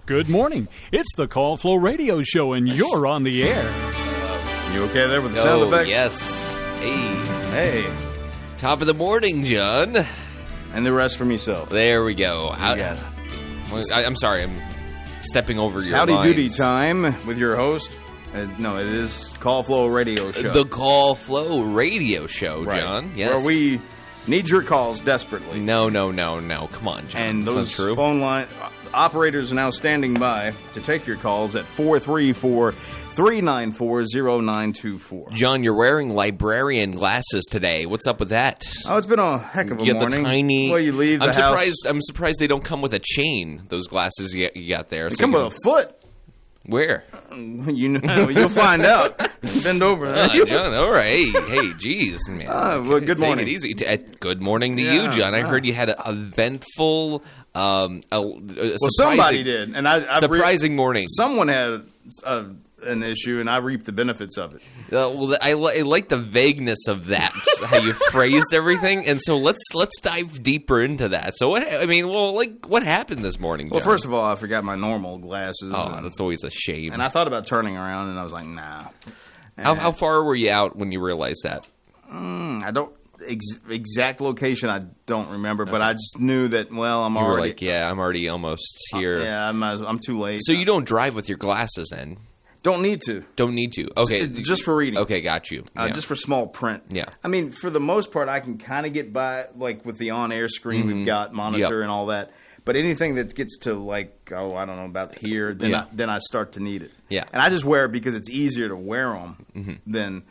Good morning. It's the Call Flow Radio Show, and you're on the air. You okay there with the sound effects? Yes. Hey. Top of the morning, John. And the rest for myself. There we go. I'm sorry. I'm stepping over your lines. Howdy doody time with your host. No, it is Call Flow Radio Show. The Call Flow Radio Show, right. John. Yes. Where we need your calls desperately. No. Come on, John. And That's those not true. phone line operators are now standing by to take your calls at 434-394-0924. John, you're wearing librarian glasses today. What's up with that? Oh, it's been a heck of a You got morning. the tiny. Well, you leave the house. I'm surprised they don't come with a chain. Those glasses you got there. They come with a foot. Where? You know, you'll find out. Bend over. John, all right. Hey, geez, man. Well, good morning. Take it easy. Good morning to you, John. I heard you had an eventful, somebody did, and I surprising morning. Someone had an issue, and I reaped the benefits of it. I like the vagueness of that, how you phrased everything, and so let's dive deeper into that. So what happened this morning, John? Well, first of all, I forgot my normal glasses. Oh, that's always a shame. And I thought about turning around, and I was like, nah. How far were you out when you realized that? I don't exact location. I don't remember, but I just knew that. Well, I'm already almost here. I'm too late. So you don't drive with your glasses in? Don't need to. Don't need to. Okay, just for reading. Okay, got you. Yeah. Just for small print. Yeah. I mean, for the most part, I can kind of get by, like with the on-air screen we've got, monitor and all that. But anything that gets to I don't know, about here, then I start to need it. Yeah. And I just wear it because it's easier to wear them than.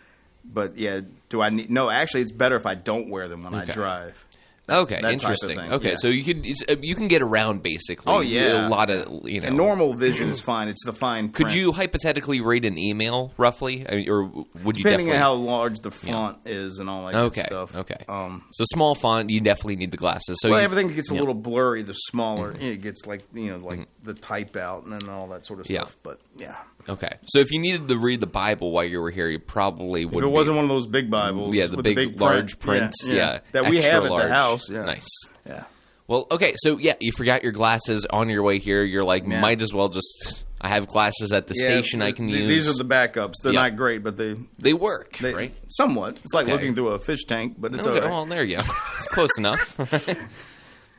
But yeah, do I need? No, actually, it's better if I don't wear them when I drive. Okay, that interesting. Type of thing. Okay, so you can get around basically. Oh yeah, a lot of And normal vision is fine. It's the fine print. Could you hypothetically read an email roughly, or would you? Depending on how large the font is and all that good stuff. Okay. So small font, you definitely need the glasses. So everything gets a little blurry. The smaller it gets, the type out and all that sort of stuff. But yeah. Okay, so if you needed to read the Bible while you were here, you probably would. If it wasn't one of those big Bibles, the big large prints, that we have at the house. Yeah. Nice. Yeah. Well, okay, so you forgot your glasses on your way here. You're like, might as well just. I have glasses at the station I can use. These are the backups. They're not great, but they work, right? Somewhat. It's like looking through a fish tank, but it's all right. Well, there you go. It's close enough.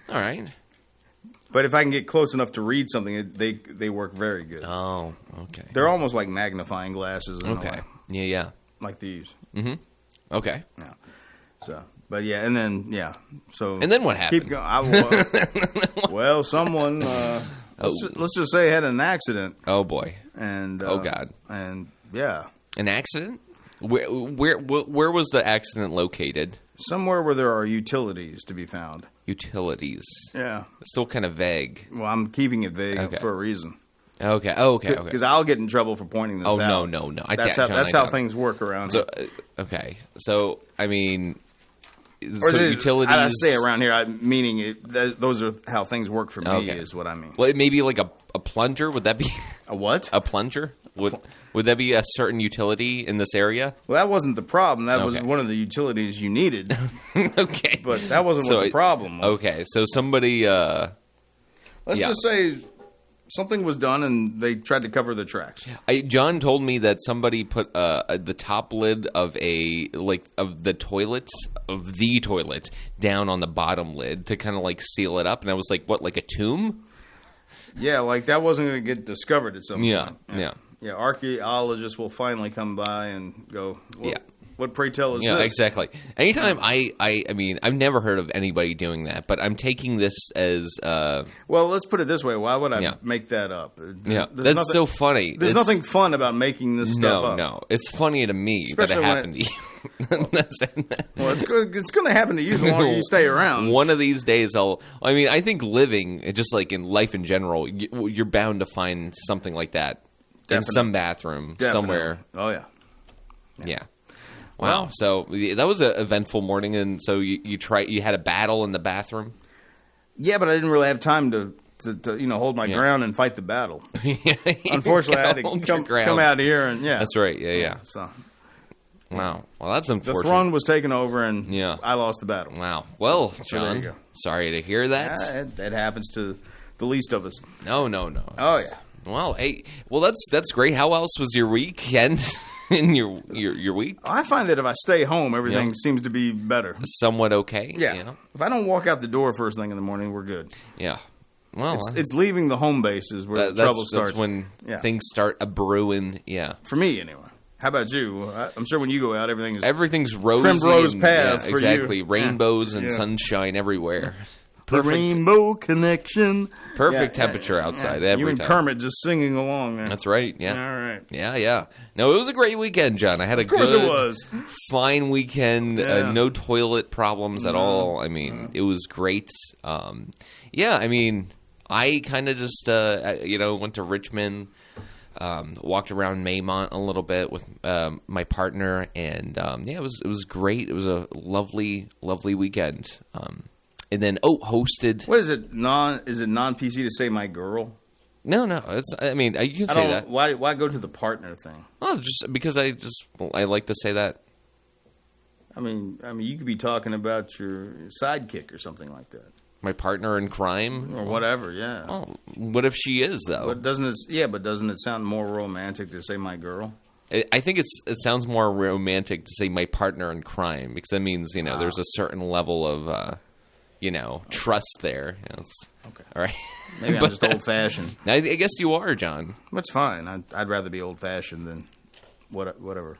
All right. But if I can get close enough to read something, they work very good. Oh, okay. They're almost like magnifying glasses. Okay. Yeah. Like these. Mm-hmm. Okay. Yeah. So, but yeah, and then So. And then what happened? Keep going. Well, someone. Let's just say had an accident. Oh boy. And. Oh God. And yeah. An accident? Where was the accident located? Somewhere where there are utilities to be found. Utilities. Yeah. It's still kind of vague. Well, I'm keeping it vague for a reason. Okay. Because I'll get in trouble for pointing this out. Oh, no. That's how things work around here. Okay. So, I mean... utilities... I say around here, meaning those are how things work for me, is what I mean. Well, maybe like a plunger? Would that be... A what? A plunger? Would that be a certain utility in this area? Well, that wasn't the problem. That was one of the utilities you needed. Okay. But that wasn't what the problem was. Okay, so somebody... Let's just say something was done and they tried to cover the tracks. John told me that somebody put the top lid of the toilet down on the bottom lid to kind of seal it up. And I was like, what, like a tomb? Yeah, that wasn't going to get discovered at some point. Yeah. Yeah, archaeologists will finally come by and go, what pray tell is this? Yeah, exactly. Anytime I mean, I've never heard of anybody doing that, but I'm taking this as... Well, let's put it this way. Why would I make that up? That's so funny. There's nothing fun about making this stuff up. No. It's funny to me that it happened to you. Well, it's going to happen to you the longer you stay around. One of these days, I think living, just like in life in general, you're bound to find something like that. In some bathroom somewhere. Oh, yeah. Yeah. Wow. So that was an eventful morning, and so you had a battle in the bathroom? Yeah, but I didn't really have time to hold my ground and fight the battle. Unfortunately, I had to come out here and That's right. Yeah. So. Wow. Well, that's unfortunate. The throne was taken over, and I lost the battle. Wow. Well, So John, sorry to hear that. That happens to the least of us. No. Oh yeah. Well, hey, that's great. How else was your weekend? In your week? I find that if I stay home, everything seems to be better. Somewhat okay. Yeah. If I don't walk out the door first thing in the morning, we're good. Yeah. Well, it's leaving the home base is where the trouble starts. That's when things start a brewing. Yeah. For me, anyway. How about you? I'm sure when you go out, everything's rosy. Trimmed rose path for exactly. you. Rainbows and sunshine everywhere. Perfect. The rainbow connection. Perfect temperature outside every you and time. Kermit just singing along there. That's right. Yeah. All right. Yeah. No, it was a great weekend, John. I had of course good, it was. Fine weekend. No toilet problems at all. I mean, it was great. I mean, I kind of just went to Richmond. Walked around Maymont a little bit with my partner, and it was great. It was a lovely weekend. And then hosted. What is it? Is it non-PC to say my girl? No. It's. I mean, you can say that. Why go to the partner thing? Oh, just because I like to say that. I mean, you could be talking about your sidekick or something like that. My partner in crime, or whatever. Yeah. Oh, what if she is though? But doesn't it sound more romantic to say my girl? I think it sounds more romantic to say my partner in crime because that means there's a certain level of trust there. Okay. All right. Maybe I'm just old-fashioned. I guess you are, John. That's fine. I'd rather be old-fashioned than whatever.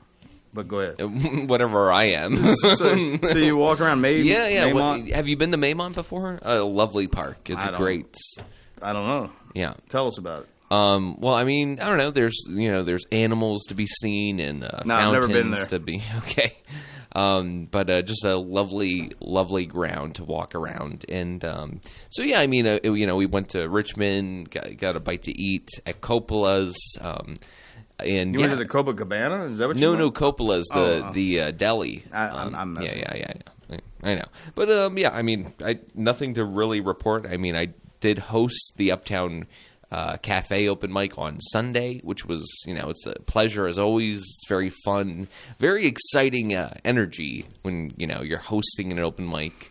But go ahead. Whatever I am. so you walk around Maymont? Yeah. Have you been to Maymont before? A lovely park. It's great. I don't know. Yeah. Tell us about it. Well, I mean, I don't know. There's animals to be seen and fountains I've never been there. to be. Okay. But just a lovely ground to walk around. And I mean, we went to Richmond, got a bite to eat at Coppola's. And you went to the Copacabana? Is that what you went? No, Coppola's, the deli. I'm messing. Yeah. I know. But, I mean, nothing to really report. I mean, I did host the Uptown Cafe open mic on Sunday, which was, it's a pleasure as always. It's very fun, very exciting energy when, you're hosting an open mic.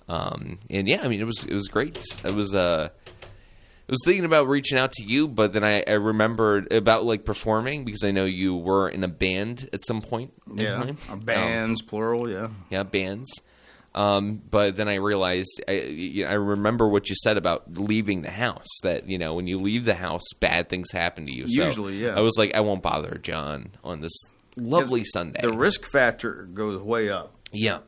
And I mean, it was great. I was thinking about reaching out to you, but then I remembered about performing because I know you were in a band at some point. Bands, plural, yeah. Yeah, bands. But then I realized, I remember what you said about leaving the house, that, when you leave the house, bad things happen to you. Usually, yeah. I was like, I won't bother John on this lovely Sunday. The risk factor goes way up. Yeah.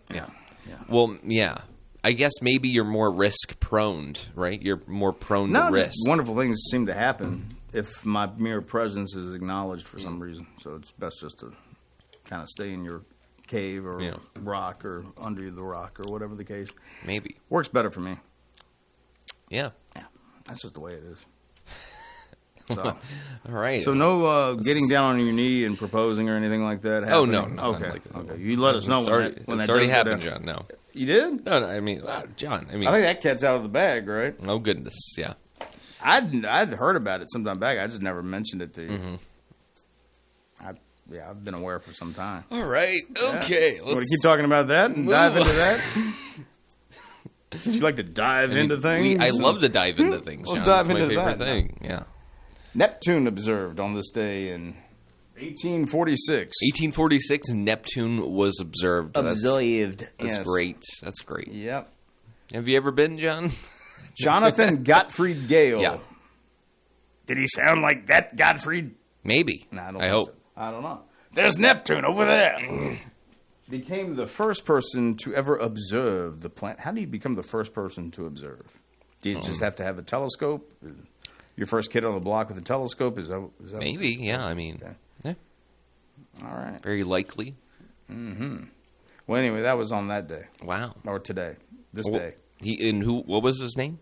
Well, yeah. I guess maybe you're more risk-prone, right? You're more prone to risk. Wonderful things seem to happen if my mere presence is acknowledged for some reason. So it's best just to kind of stay in your cave or rock or under the rock or whatever the case. Maybe. Works better for me. Yeah. Yeah. That's just the way it is. So, all right. So no getting down on your knee and proposing or anything like that happening? Oh, no. Okay. Like okay. You let us know when that already does happened, John. No. You did? No, I mean, John. I mean, I think that cat's out of the bag, right? Oh, goodness. Yeah. I'd heard about it sometime back. I just never mentioned it to you. Mm-hmm. I've been aware for some time. All right. Okay. Yeah. Want to keep talking about that and dive into that? Since you like to dive into things? I love to dive into things, John. Let's dive That's into my favorite that. thing. Yeah. Neptune observed on this day in 1846. 1846, Neptune was observed. That's great. That's great. Yep. Have you ever been, John? Jonathan Gottfried Gale. Yeah. Did he sound like that, Gottfried? Maybe. No, I hope. So. I don't know. There's Neptune over there. Became the first person to ever observe the planet. How do you become the first person to observe? Do you just have to have a telescope? Your first kid on the block with a telescope? Is that maybe, yeah. I mean, okay. Yeah. All right. Very likely. Mm-hmm. Well, anyway, that was on that day. Wow. Or today. This day. What was his name?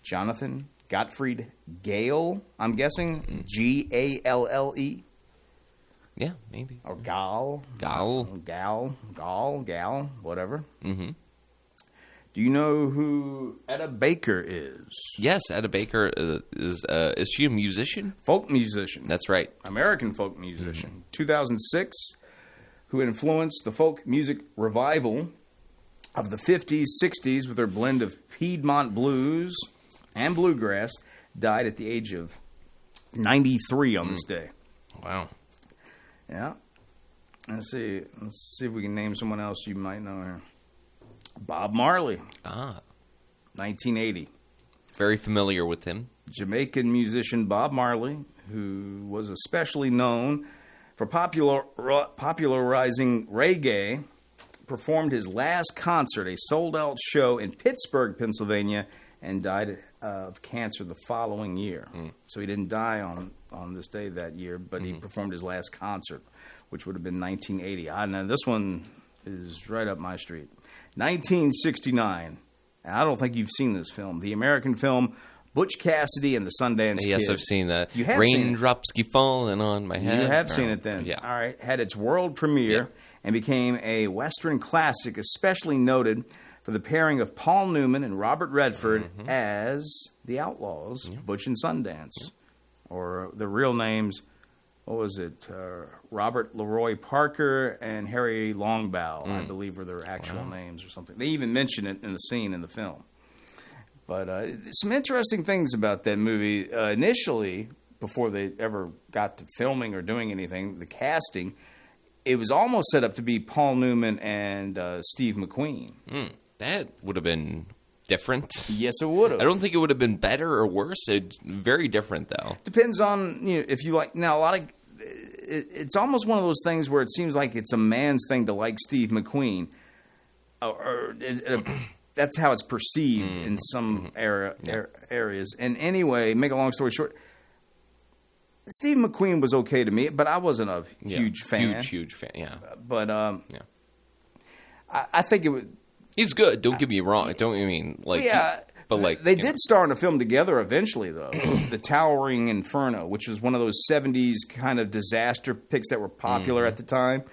Jonathan Gottfried Gale, I'm guessing. Galle. Yeah, maybe. Or Gal, whatever. Mm-hmm. Do you know who Etta Baker is? Yes, Etta Baker is she a musician? Folk musician. That's right. American folk musician. Mm-hmm. 2006, who influenced the folk music revival of the 50s, 60s with her blend of Piedmont blues and bluegrass died at the age of 93 on this day. Wow. Yeah. Let's see if we can name someone else you might know here. Bob Marley, 1980. Very familiar with him. Jamaican musician Bob Marley, who was especially known for popularizing reggae, performed his last concert, a sold-out show in Pittsburgh, Pennsylvania, and died of cancer the following year. So he didn't die on this day that year, but he performed his last concert, which would have been 1980. Now, this one is right up my street. 1969. I don't think you've seen this film. The American film Butch Cassidy and the Sundance Kid. Yes, I've seen that. You have Raindrops keep falling on my head. You have seen it then. Yeah. All right. Had its world premiere and became a Western classic, especially noted for the pairing of Paul Newman and Robert Redford as the outlaws, Butch and Sundance. Or the real names, what was it? Robert Leroy Parker and Harry Longbow, I believe, were their actual names or something. They even mention it in the scene in the film. But some interesting things about that movie. Initially, before they ever got to filming or doing anything, the casting, it was almost set up to be Paul Newman and Steve McQueen. That would have been different. Yes, it would have. I don't think it would have been better or worse. It's very different, though. Depends on if you like. Now, a lot of it's almost one of those things where it seems like it's a man's thing to like Steve McQueen, that's how it's perceived in some areas. And anyway, make a long story short, Steve McQueen was okay to me, but I wasn't a huge fan. Huge fan. Yeah. But I think it would. He's good. Don't get me wrong. Don't you mean like? Yeah. But like they did star in a film together eventually, though, The Towering Inferno, which was one of those 70s kind of disaster picks that were popular at the time.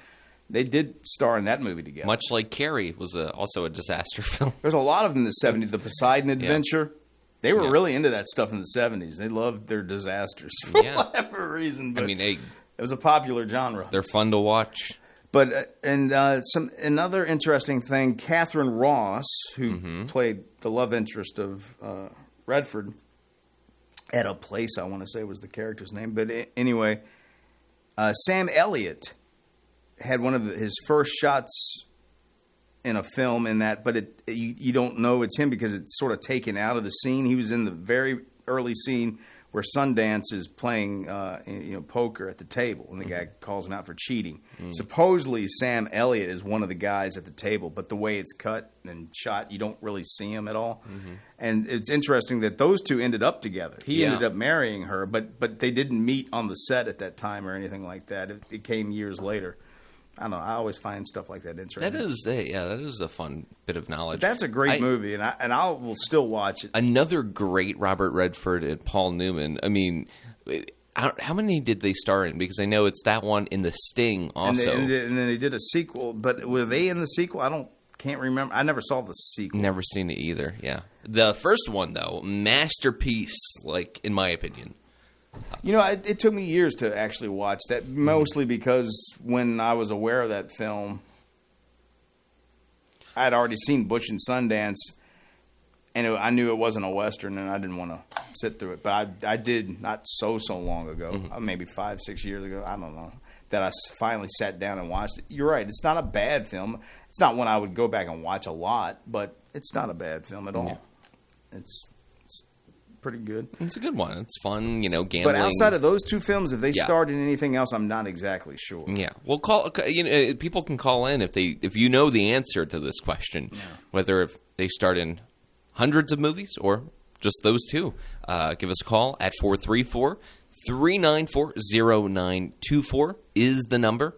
They did star in that movie together. Much like Carrie was also a disaster film. There's a lot of them in the 70s. The Poseidon Adventure. They were really into that stuff in the 70s. They loved their disasters for whatever reason. But I mean, it was a popular genre. They're fun to watch. But another interesting thing, Catherine Ross, who played the love interest of Redford, Etta Place, I want to say was the character's name. But anyway, Sam Elliott had one of his first shots in a film in that, but you don't know it's him because it's sort of taken out of the scene. He was in the very early scene where Sundance is playing poker at the table, and the guy calls him out for cheating. Supposedly, Sam Elliott is one of the guys at the table, but the way it's cut and shot, you don't really see him at all. And it's interesting that those two ended up together. He ended up marrying her, but they didn't meet on the set at that time or anything like that. It came years later. I don't know. I always find stuff like that interesting. That is a fun bit of knowledge. But that's a great movie, and I will still watch it. Another great Robert Redford and Paul Newman. I mean, how many did they star in? Because I know it's that one in The Sting also. And then they did a sequel, but were they in the sequel? Can't remember. I never saw the sequel. Never seen it either. Yeah, the first one though, masterpiece. Like in my opinion. It took me years to actually watch that, mostly because when I was aware of that film, I had already seen Butch and Sundance, and I knew it wasn't a Western, and I didn't want to sit through it. But I did not so long ago, maybe 5-6 years ago, I don't know, that I finally sat down and watched it. You're right. It's not a bad film. It's not one I would go back and watch a lot, but it's not a bad film at all. It's pretty good. It's a good one. It's fun, gambling. But outside of those two films, if they starred in anything else, I'm not exactly sure. Yeah. Well, people can call in if you know the answer to this question, whether if they starred in hundreds of movies or just those two. Give us a call at 434-394-0924 is the number.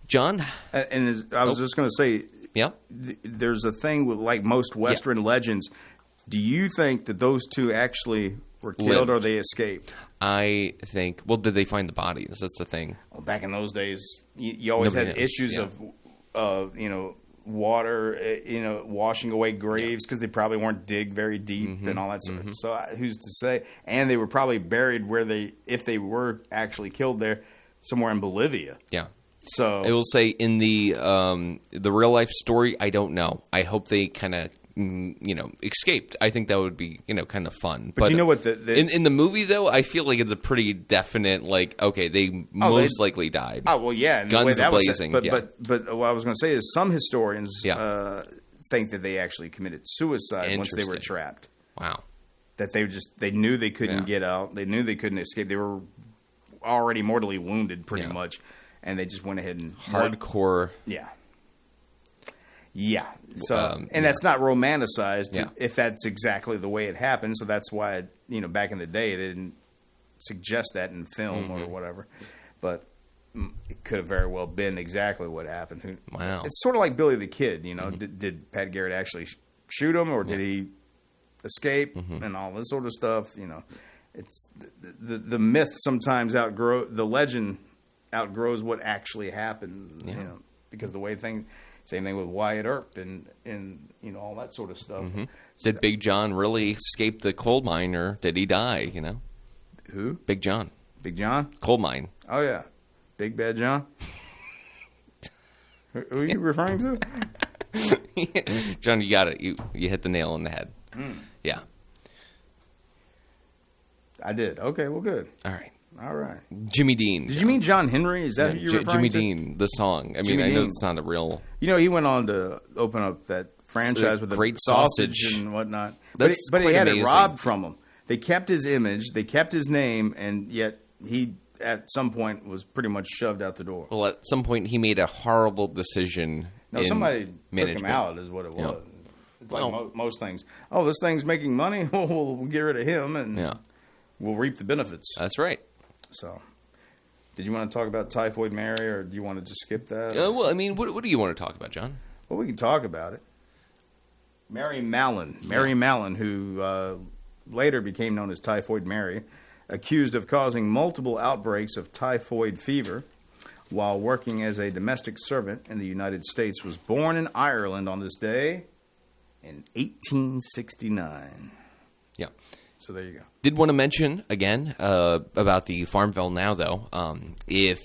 John? And I was just going to say, there's a thing with like most Western legends. Do you think that those two actually were killed or they escaped? I think. Well, did they find the bodies? That's the thing. Well, back in those days, you always had issues of water, washing away graves because they probably weren't digged very deep and all that sort of. So who's to say? And they were probably buried if they were actually killed there, somewhere in Bolivia. Yeah. So I will say in the real life story, I don't know. I hope they kind of escaped. I think that would be, kind of fun. But you know what? In the movie, though, I feel like it's a pretty definite, okay, they most likely died. Oh, well, yeah. And guns the way that blazing. Was, but what I was going to say is some historians think that they actually committed suicide once they were trapped. Wow. That they knew they couldn't get out. They knew they couldn't escape. They were already mortally wounded pretty much. And they just went ahead and... Hardcore... Yeah. Yeah. So, that's not romanticized if that's exactly the way it happened. So that's why, back in the day, they didn't suggest that in film or whatever. But it could have very well been exactly what happened. Wow. It's sort of like Billy the Kid, Did Pat Garrett actually shoot him or did he escape and all this sort of stuff? It's the myth sometimes the legend outgrows what actually happened, because the way same thing with Wyatt Earp and all that sort of stuff. Did Big John really escape the coal mine, or did he die? Who? Big John. Big John? Coal mine. Oh yeah, Big Bad John. Who are you referring to? John, you got it. You hit the nail on the head. Yeah. I did. Okay, well, good. All right. Jimmy Dean. Did you mean John Henry? Is that who you're referring Jimmy to? Dean, the song. I Jimmy know Dean. it's not a real... he went on to open up that franchise with the great sausage and whatnot. That's but he quite had amazing. it robbed from him. They kept his image. They kept his name, and yet he, at some point, was pretty much shoved out the door. Well, at some point, he made a horrible decision. No, somebody management. took him out is what it was. Yeah. It's like most things. Oh, this thing's making money? We'll get rid of him, and we'll reap the benefits. That's right. So... Did you want to talk about Typhoid Mary, or do you want to just skip that? Well, I mean, what do you want to talk about, John? Well, we can talk about it. Mary Mallon. Mary Mallon, who later became known as Typhoid Mary, accused of causing multiple outbreaks of typhoid fever while working as a domestic servant in the United States, was born in Ireland on this day in 1869. Yeah. So there you go. Did want to mention, again, about the Farmville Now, though. If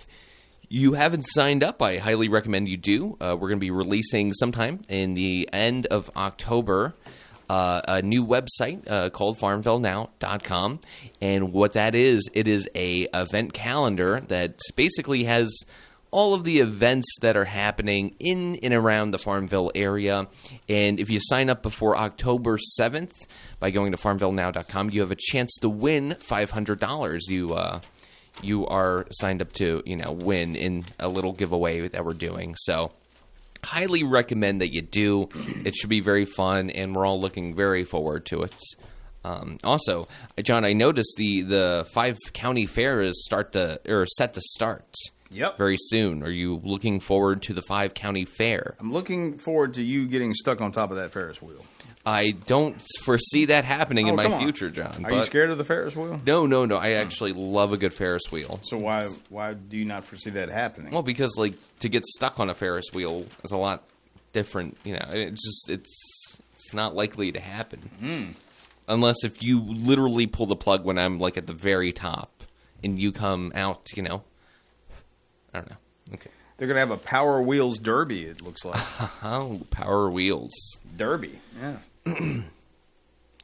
you haven't signed up, I highly recommend you do. We're going to be releasing sometime in the end of October a new website called FarmvilleNow.com. And what that is, it is a event calendar that basically has all of the events that are happening in and around the Farmville area. And if you sign up before October 7th by going to FarmvilleNow.com, you have a chance to win $500. You are signed up to, win in a little giveaway that we're doing. So highly recommend that you do. It should be very fun, and we're all looking very forward to it. Also, John, I noticed the 5-county fair is set to start. Yep. Very soon. Are you looking forward to the 5-county fair? I'm looking forward to you getting stuck on top of that Ferris wheel. I don't foresee that happening in my future, John. Are you scared of the Ferris wheel? No. I actually love a good Ferris wheel. So why do you not foresee that happening? Well, because to get stuck on a Ferris wheel is a lot different. It's not likely to happen unless if you literally pull the plug when I'm at the very top and you come out. I don't know. Okay. They're going to have a Power Wheels Derby, it looks like. Oh, Power Wheels. Derby, yeah. You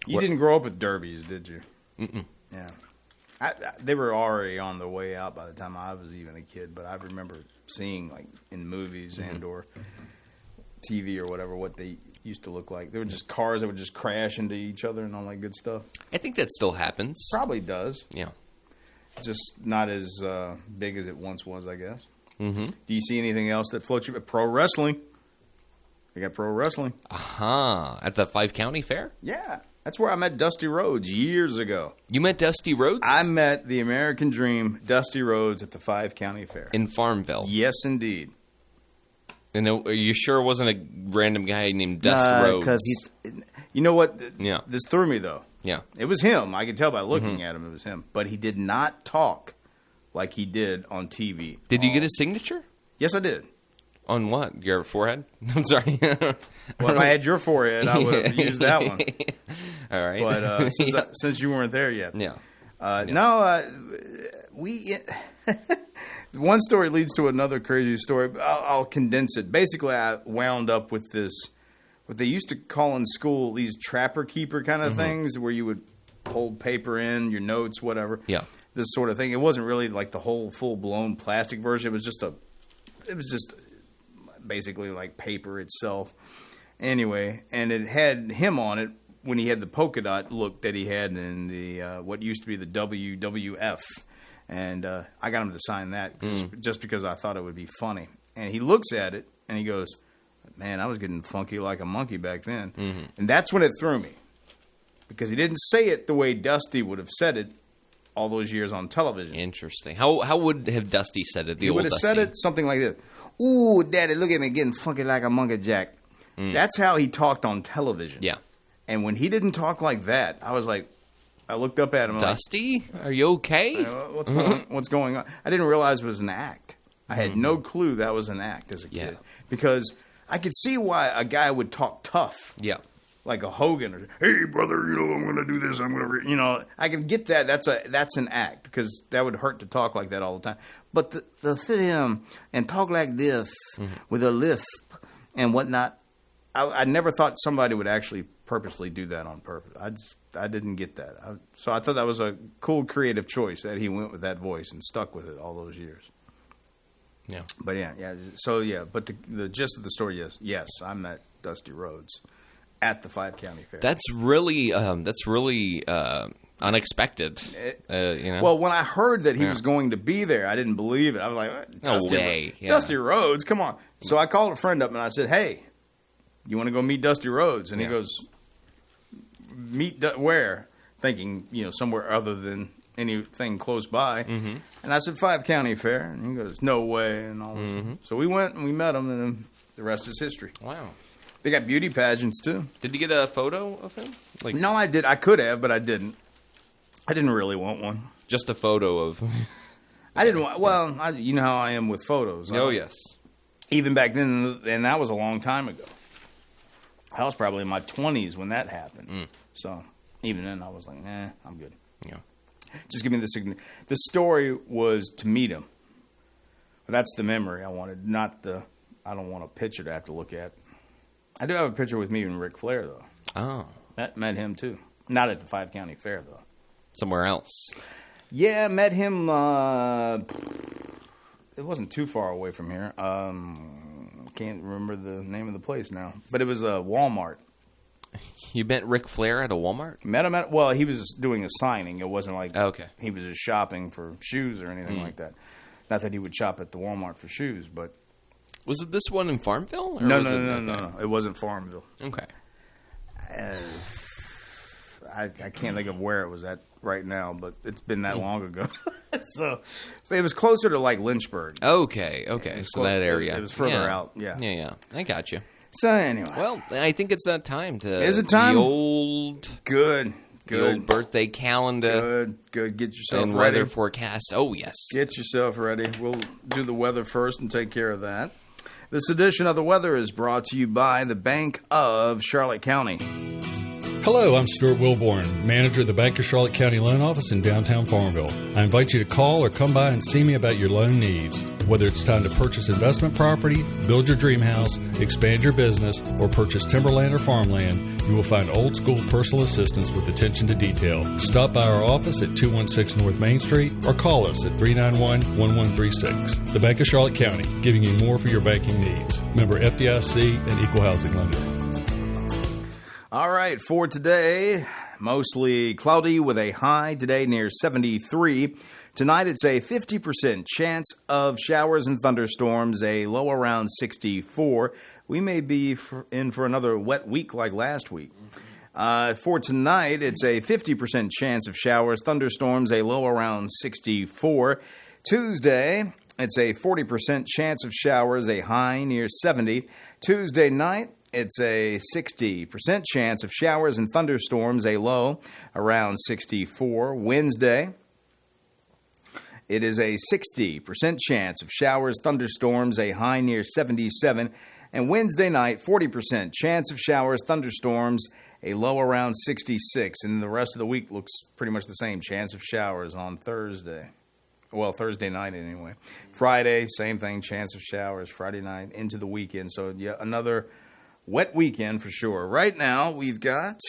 didn't grow up with derbies, did you? Mm-mm. Yeah. They were already on the way out by the time I was even a kid, but I remember seeing, in movies and or TV or whatever, what they used to look like. They were just cars that would just crash into each other and all that good stuff. I think that still happens. Probably does. Yeah. Just not as big as it once was, I guess. Mm-hmm. Do you see anything else that floats you? Pro wrestling. They got pro wrestling. At the 5-county fair? Yeah. That's where I met Dusty Rhodes years ago. You met Dusty Rhodes? I met the American Dream, Dusty Rhodes, at the 5-county fair. In Farmville? Yes, indeed. And are you sure it wasn't a random guy named Dust Rhodes? Because you know what? Yeah. This threw me, though. Yeah. It was him. I could tell by looking at him it was him. But he did not talk like he did on TV. Did you get his signature? Yes, I did. On what? Your forehead? I'm sorry. Well, if I had your forehead, I would have used that one. All right. But since you weren't there yet. Yeah. No, one story leads to another crazy story. I'll condense it. Basically, I wound up with this what they used to call in school these trapper keeper kind of things, where you would hold paper in, your notes, whatever. Yeah. This sort of thing. It wasn't really like the whole full-blown plastic version. It was just basically like paper itself. Anyway, and it had him on it when he had the polka dot look that he had in the what used to be the WWF. And I got him to sign that just because I thought it would be funny. And he looks at it and he goes, man, I was getting funky like a monkey back then. And that's when it threw me. Because he didn't say it the way Dusty would have said it all those years on television. Interesting. How would have Dusty said it, He would have said it something like this. Ooh, Daddy, look at me getting funky like a monkey jack. That's how he talked on television. Yeah. And when he didn't talk like that, I was like, I looked up at him. Dusty, are you okay? What's going on? I didn't realize it was an act. I had no clue that was an act as a kid. Because I could see why a guy would talk tough. Yeah. Like a Hogan, or hey brother, I'm going to do this. I'm going to, I can get that. That's an act, because that would hurt to talk like that all the time. But the film and talk like this with a lisp and whatnot, I never thought somebody would actually purposely do that on purpose. I didn't get that. So I thought that was a cool creative choice that he went with that voice and stuck with it all those years. Yeah. But yeah. So yeah, but the gist of the story is, yes, I met Dusty Rhodes at the 5 County Fair. That's really unexpected. Well, when I heard that he was going to be there, I didn't believe it. I was like, Dusty, no way. Yeah. Dusty Rhodes, come on. So I called a friend up and I said, hey, you want to go meet Dusty Rhodes? And he goes, where? Thinking, somewhere other than anything close by. And I said, 5 County Fair. And he goes, no way. And all this. So we went and we met him, and then the rest is history. Wow. They got beauty pageants, too. Did you get a photo of him? No, I did. I could have, but I didn't. I didn't really want one. Just a photo of... I didn't want... Well, you know how I am with photos. Oh, yes. Even back then, and that was a long time ago. I was probably in my 20s when that happened. So even then, I was like, I'm good. Yeah. Just give me the story was to meet him. That's the memory I wanted, not I don't want a picture to have to look at. I do have a picture with me and Ric Flair, though. Oh. Met him, too. Not at the 5 County Fair, though. Somewhere else. Yeah, met him. It wasn't too far away from here. Can't remember the name of the place now. But it was a Walmart. You met Ric Flair at a Walmart? Met him at... Well, he was doing a signing. It wasn't like he was just shopping for shoes or anything like that. Not that he would shop at the Walmart for shoes, but... Was it this one in Farmville? Or No. It wasn't Farmville. Okay. I can't think of where it was at right now, but it's been that long ago. So it was closer to like Lynchburg. Okay. So that area. It was further out. Yeah. Yeah. I got you. So anyway. Well, I think it's that time to... Is it time? The old... Good. The old birthday calendar. Good. Get yourself and ready. Weather forecast. Oh, yes. Get yourself ready. We'll do the weather first and take care of that. This edition of The Weather is brought to you by the Bank of Charlotte County. Hello, I'm Stuart Wilborn, manager of the Bank of Charlotte County Loan Office in downtown Farmville. I invite you to call or come by and see me about your loan needs. Whether it's time to purchase investment property, build your dream house, expand your business, or purchase timberland or farmland, you will find old-school personal assistance with attention to detail. Stop by our office at 216 North Main Street or call us at 391-1136. The Bank of Charlotte County, giving you more for your banking needs. Member FDIC and Equal Housing Lender. All right, for today, mostly cloudy with a high today near 73. Tonight, it's a 50% chance of showers and thunderstorms, a low around 64. We may be in for another wet week like last week. For tonight, it's a 50% chance of showers, thunderstorms, a low around 64. Tuesday, it's a 40% chance of showers, a high near 70. Tuesday night, it's a 60% chance of showers and thunderstorms, a low around 64. Wednesday, it is a 60% chance of showers, thunderstorms, a high near 77. And Wednesday night, 40% chance of showers, thunderstorms, a low around 66. And the rest of the week looks pretty much the same. Chance of showers on Thursday. Well, Thursday night anyway. Friday, same thing, chance of showers. Friday night into the weekend. So yeah, another wet weekend for sure. Right now, we've got,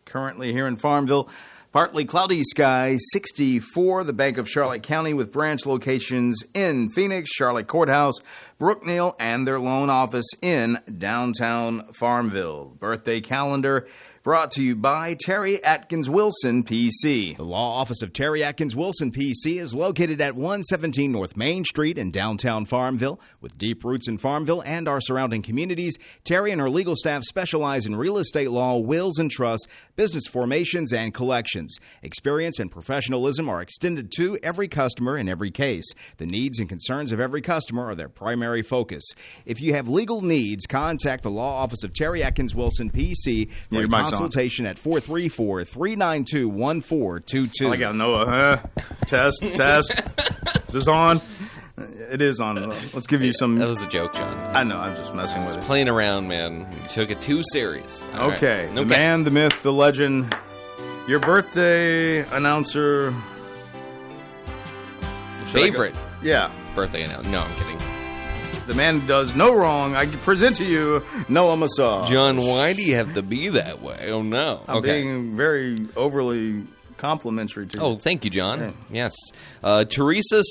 currently here in Farmville, partly cloudy skies, 64, the Bank of Charlotte County with branch locations in Phoenix, Charlotte Courthouse, Brookneal, and their loan office in downtown Farmville. Birthday calendar brought to you by Terry Atkins Wilson, PC. The law office of Terry Atkins Wilson, PC, is located at 117 North Main Street in downtown Farmville. With deep roots in Farmville and our surrounding communities, Terry and her legal staff specialize in real estate law, wills and trusts, business formations, and collections. Experience and professionalism are extended to every customer in every case. The needs and concerns of every customer are their primary focus. If you have legal needs, contact the law office of Terry Atkins Wilson, PC, for a consultation at 434-392-1422. I got Noah. Test. Is this on? It is on. Let's give you some. That was a joke, John. I know. I'm just messing with it. Playing around, man. You took it too serious. All okay. right. The man, the myth, the legend. Your birthday announcer. Favorite. Yeah. Birthday announcer. No, I'm kidding. The man does no wrong. I present to you Noah Massage. John, why do you have to be that way? Oh, no. I'm being very overly complimentary to you. Oh, thank you, John. Yeah. Yes. Teresa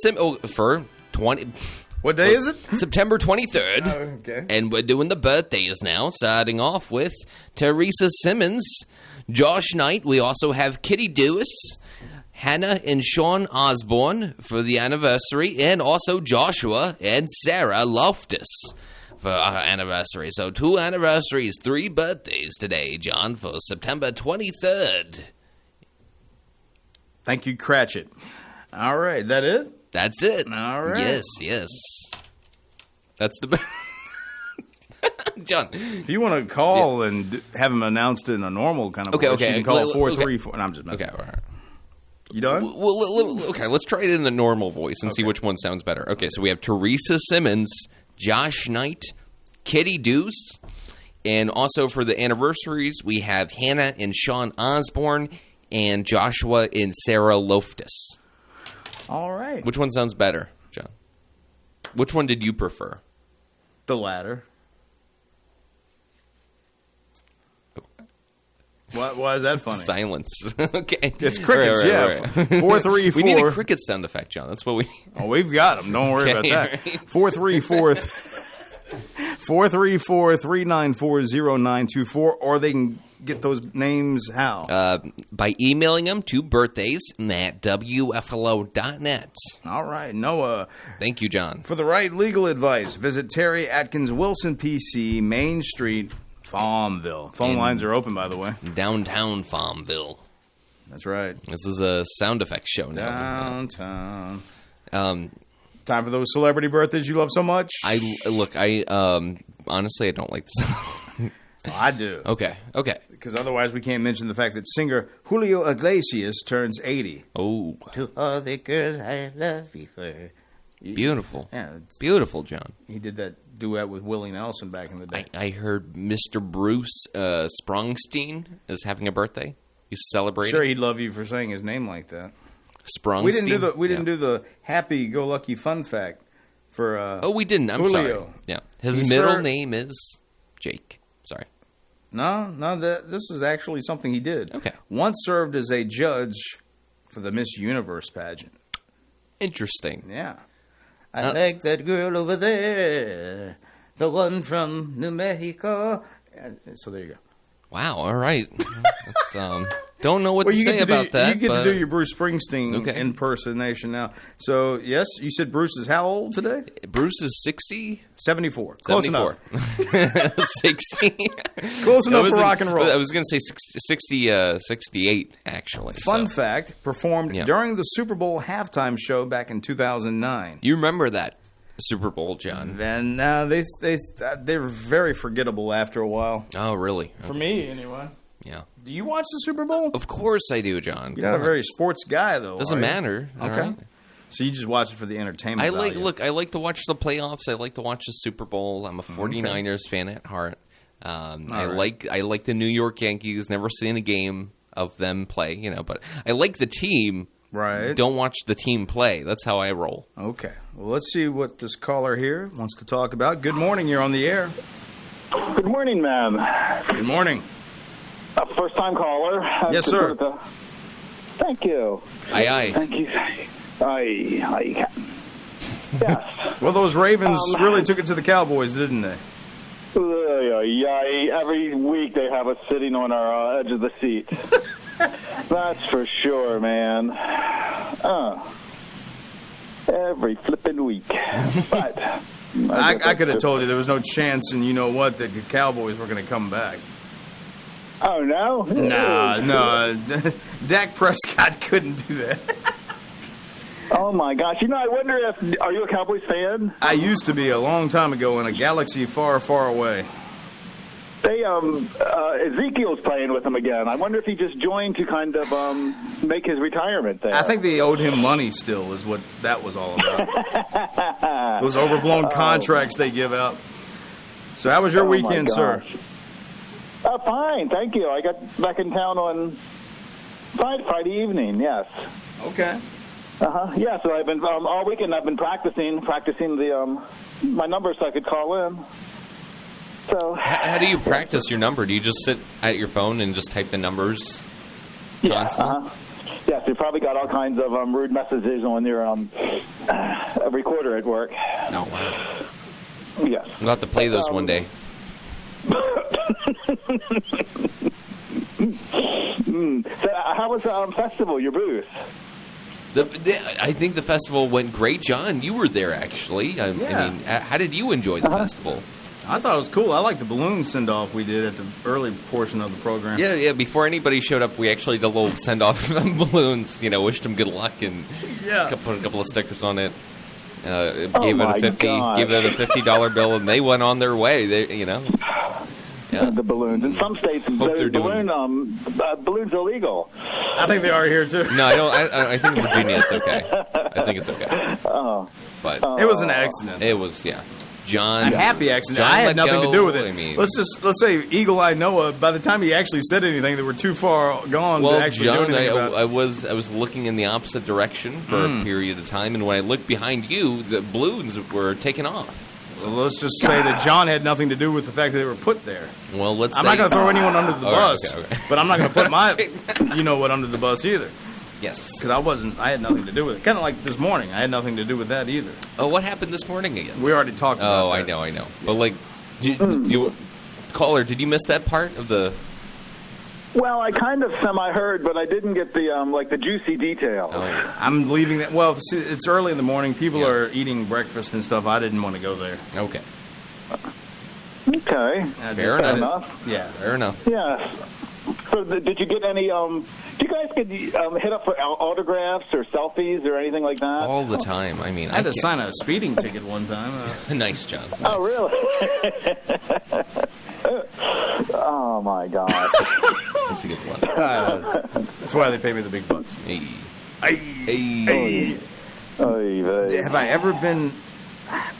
for 20... What day is it? September 23rd. Oh, okay. And we're doing the birthdays now, starting off with Teresa Simmons, Josh Knight. We also have Kitty Dewis, Hannah and Sean Osborne for the anniversary, and also Joshua and Sarah Loftus for our anniversary. So 2 anniversaries, 3 birthdays today, John, for September 23rd. Thank you, Cratchit. All right, that it? That's it. All right. Yes. That's the John. If you want to call and have them announced in a normal kind of voice, you can call 434. And I'm just messing. Okay, all right. You done? Okay, let's try it in a normal voice and see which one sounds better. Okay, so we have Teresa Simmons, Josh Knight, Kitty Deuce, and also for the anniversaries, we have Hannah and Sean Osborne, and Joshua and Sarah Loftus. All right. Which one sounds better, John? Which one did you prefer? The latter. Why is that funny? Silence. Okay. It's crickets, right. 434. We need a cricket sound effect, John. That's what we... Oh, we've got them. Don't worry about that. Right. 434-394-0924, or they can get those names how? By emailing them to birthdays@wflo.net. All right, Noah. Thank you, John. For the right legal advice, visit Terry Atkins Wilson, PC, Main Street, Farmville. Phone lines are open, by the way. Downtown Farmville. That's right. This is a sound effects show now. Downtown. Time for those celebrity birthdays you love so much? Honestly, I don't like this. I do. Okay. Because otherwise we can't mention the fact that singer Julio Iglesias turns 80. Oh. To all the girls I love before. Beautiful. Yeah. Beautiful, John. He did that duet with Willie Nelson back in the day. I heard Mr. Bruce Springsteen is having a birthday. He's celebrating. Sure, he'd love you for saying his name like that. Springsteen. We didn't do the happy-go-lucky fun fact for. We didn't. I'm Julio. sorry. Yeah, his middle name is Jake. Sorry. No. This is actually something he did. Okay. Once served as a judge for the Miss Universe pageant. Interesting. Yeah. I like that girl over there, the one from New Mexico. So there you go. Wow. All right. That's, don't know what to say about that. You get to do your Bruce Springsteen impersonation now. So, yes, you said Bruce is how old today? Bruce is 60? 74. Close enough. 60. Close enough for rock and roll. I was going to say 68, actually. Fun fact, performed during the Super Bowl halftime show back in 2009. You remember that Super Bowl, John? And they're very forgettable after a while. Oh, really? For me, anyway. Yeah. Do you watch the Super Bowl? Of course I do, John. You're not a very sports guy, though. Doesn't matter. Okay. Right. So you just watch it for the entertainment value. I like to watch the playoffs. I like to watch the Super Bowl. I'm a 49ers fan at heart. I like the New York Yankees. Never seen a game of them play, but I like the team. Right. Don't watch the team play. That's how I roll. Okay. Well, let's see what this caller here wants to talk about. Good morning. You're on the air. Good morning, ma'am. Good morning. First-time caller. Yes, sir. Thank you. Aye. Thank you. Aye, Captain. Yes. Well, those Ravens really took it to the Cowboys, didn't they? Every week they have us sitting on our edge of the seat. That's for sure, man. Every flipping week. But I could have told you there was no chance, and you know what, that the Cowboys were going to come back. Oh, no? No. Dak Prescott couldn't do that. Oh, my gosh. I wonder are you a Cowboys fan? I used to be a long time ago in a galaxy far, far away. They, Ezekiel's playing with them again. I wonder if he just joined to kind of make his retirement there. I think they owed him money still is what that was all about. Those overblown contracts they give out. So how was your weekend, sir? Fine, thank you. I got back in town on Friday evening, yes. Okay. Yeah, so I've been all weekend I've been practicing the my numbers so I could call in. So How do you practice your number? Do you just sit at your phone and just type the numbers constantly? Yes, you probably got all kinds of rude messages on your recorder at work. No, wow. Yes. We'll have to play those one day. So how was the festival, your booth? I think the festival went great. John, you were there, actually. I mean, how did you enjoy the festival? I thought it was cool. I liked the balloon send-off we did at the early portion of the program. Yeah. Before anybody showed up, we actually did a little send-off of balloons. Wished them good luck and put a couple of stickers on it. Gave it a $50 bill, and they went on their way. The balloons. In some states, balloons illegal. I think they are here too. No, I don't. I think in Virginia it's okay. I think it's okay. But it was an accident. It was, John, a happy accident. John I had nothing to do with it. I mean, let's say Eagle Eye Noah. By the time he actually said anything, they were too far gone to actually John, do anything about it. I was looking in the opposite direction for a period of time, and when I looked behind you, the balloons were taken off. So let's just say that John had nothing to do with the fact that they were put there. Well, I'm not going to throw anyone under the bus, okay. but I'm not going to put my, under the bus either. Yes. Because I had nothing to do with it. Kind of like this morning, I had nothing to do with that either. Oh, what happened this morning again? We already talked about that. I know. But caller, did you miss that part of the... Well, I kind of semi-heard, but I didn't get the juicy details. Oh, yeah. I'm leaving that. Well, see, it's early in the morning. People are eating breakfast and stuff. I didn't want to go there. Okay. Okay. Fair enough. Yeah. Fair enough. Yes. So did you get any, do you guys get hit up for autographs or selfies or anything like that? All the time. I mean, I had to sign a speeding ticket one time. Nice, John. Nice. Oh, really? Oh, my God. That's a good one. That's why they pay me the big bucks. Hey. Hey. Have I ever been?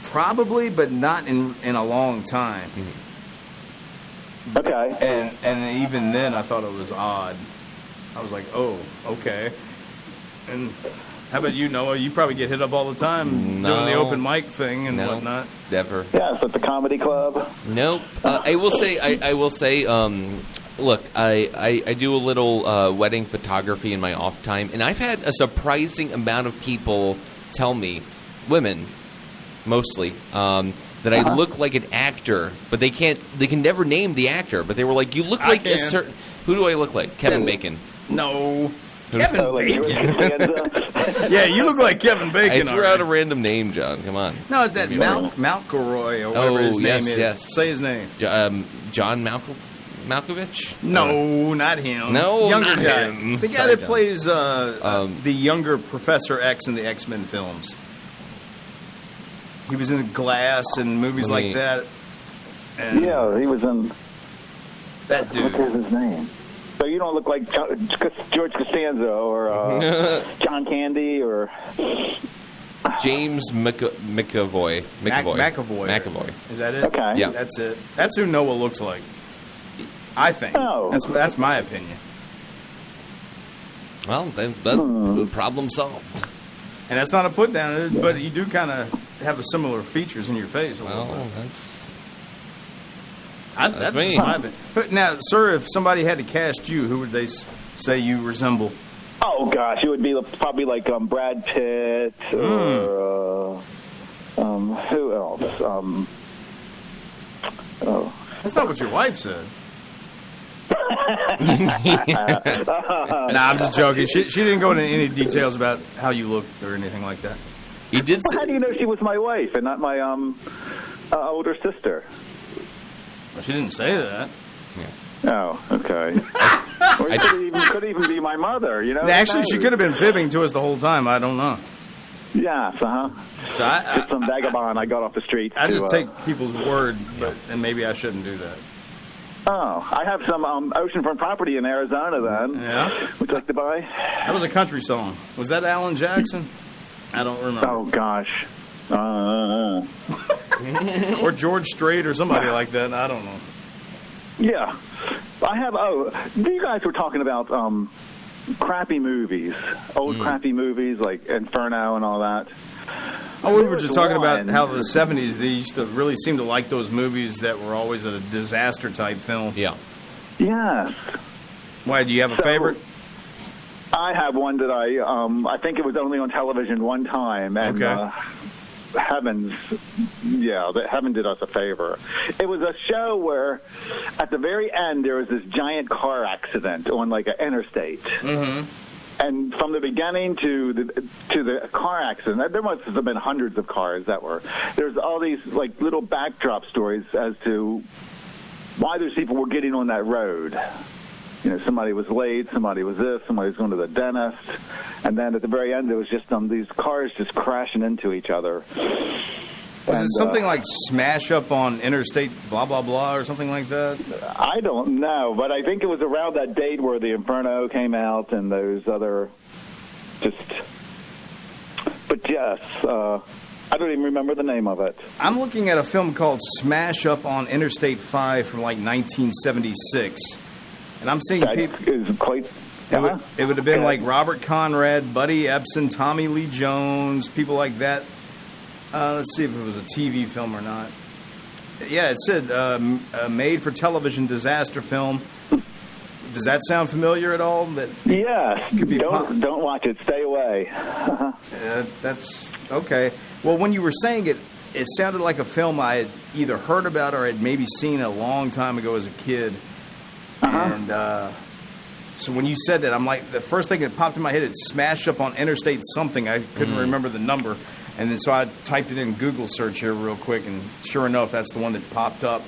Probably, but not in a long time. Mm-hmm. Okay. And even then, I thought it was odd. I was like, oh, okay. And how about you, Noah? You probably get hit up all the time doing the open mic thing and whatnot. Never. Yeah, at the comedy club. Nope. I will say. Look, I do a little wedding photography in my off time, and I've had a surprising amount of people tell me, women mostly, that I look like an actor, but they can never name the actor, but they were like, you look like a certain... Who do I look like? Kevin Bacon. No. Kevin Bacon. Yeah, you look like Kevin Bacon. I threw out a random name, John. Come on. No, it's that Malcolroy or whatever his name is. Yes. Say his name. John Malkovich? No, not him. No, younger not guy. him. The guy that plays the younger Professor X in the X-Men films. He was in Glass and movies like that. And yeah, he was in... That dude. What is his name? So you don't look like George Costanza or John Candy or... James McAvoy. McAvoy. Is that it? Okay. Yeah. That's it. That's who Noah looks like. I think. Oh. That's my opinion. Well, that problem solved. And that's not a put down, but you do kind of have similar features in your face. Well, that's... That's me. But now, sir, if somebody had to cast you, who would they say you resemble? Oh gosh, it would be probably like Brad Pitt or who else? That's not what your wife said. Nah, I'm just joking. She didn't go into any details about how you looked or anything like that. He did. Well, how do you know she was my wife and not my older sister? Well, she didn't say that. Oh, okay. Or it could even be my mother, you know? Actually, she could have been fibbing to us the whole time. I don't know. Yes, So just some vagabond I got off the street. I just take people's word, and maybe I shouldn't do that. Oh, I have some oceanfront property in Arizona then. Yeah? Would you like to buy? That was a country song. Was that Alan Jackson? I don't remember. Oh, gosh. Or George Strait or somebody like that. I don't know. Yeah. I have, you guys were talking about crappy movies, old crappy movies like Inferno and all that. Oh, we were just talking about how the 70s, they used to really seem to like those movies that were always a disaster type film. Yeah. Yes. Why, do you have a favorite? I have one that I think it was only on television one time, and Heaven did us a favor. It was a show where, at the very end, there was this giant car accident on like an interstate. Mm-hmm. And from the beginning to the car accident, there must have been hundreds of cars that were. There's all these like little backdrop stories as to why those people were getting on that road. You know, somebody was late, somebody was this, somebody was going to the dentist, and then at the very end, there was just these cars just crashing into each other. Was it something like Smash Up on Interstate blah, blah, blah, or something like that? I don't know, but I think it was around that date where the Inferno came out and those other But yes, I don't even remember the name of it. I'm looking at a film called Smash Up on Interstate 5 from like 1976. And I'm seeing people. Is quite. It would have been like Robert Conrad, Buddy Ebsen, Tommy Lee Jones, people like that. Let's see if it was a TV film or not. Yeah, it said made for television disaster film. Does that sound familiar at all? Yes. Don't watch it. Stay away. That's okay. Well, when you were saying it, it sounded like a film I had either heard about or had maybe seen a long time ago as a kid. And so when you said that, I'm like, the first thing that popped in my head, it smashed up on Interstate something. I couldn't remember the number. And then so I typed it in Google search here real quick, and sure enough, that's the one that popped up.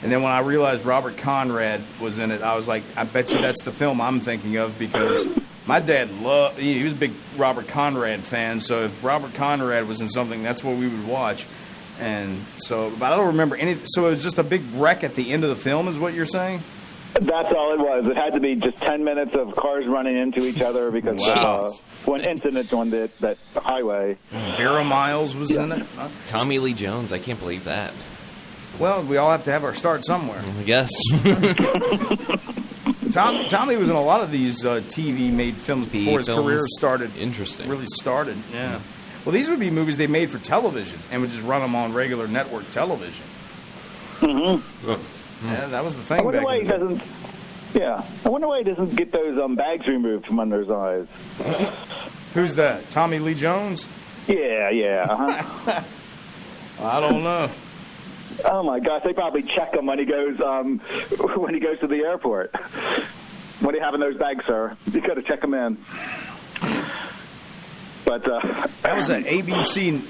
And then when I realized Robert Conrad was in it, I was like, I bet you that's the film I'm thinking of, because my dad he was a big Robert Conrad fan. So if Robert Conrad was in something, that's what we would watch. And so, but I don't remember anything. So it was just a big wreck at the end of the film, is what you're saying? That's all it was. It had to be just 10 minutes of cars running into each other because one incident on that highway. Vera Miles was in it. Tommy Lee Jones. I can't believe that. Well, we all have to have our start somewhere. I guess. Tommy was in a lot of these TV-made films before his career started. Interesting. Really started, yeah. Well, these would be movies they made for television and would just run them on regular network television. Mm-hmm. Yeah, that was the thing. I wonder why he doesn't. Yeah, I wonder why he doesn't get those bags removed from under his eyes. Who's that? Tommy Lee Jones? Yeah. I don't know. Oh my gosh, they probably check him when he goes to the airport. When are you having those bags, sir? You got to check them in. But that was an ABC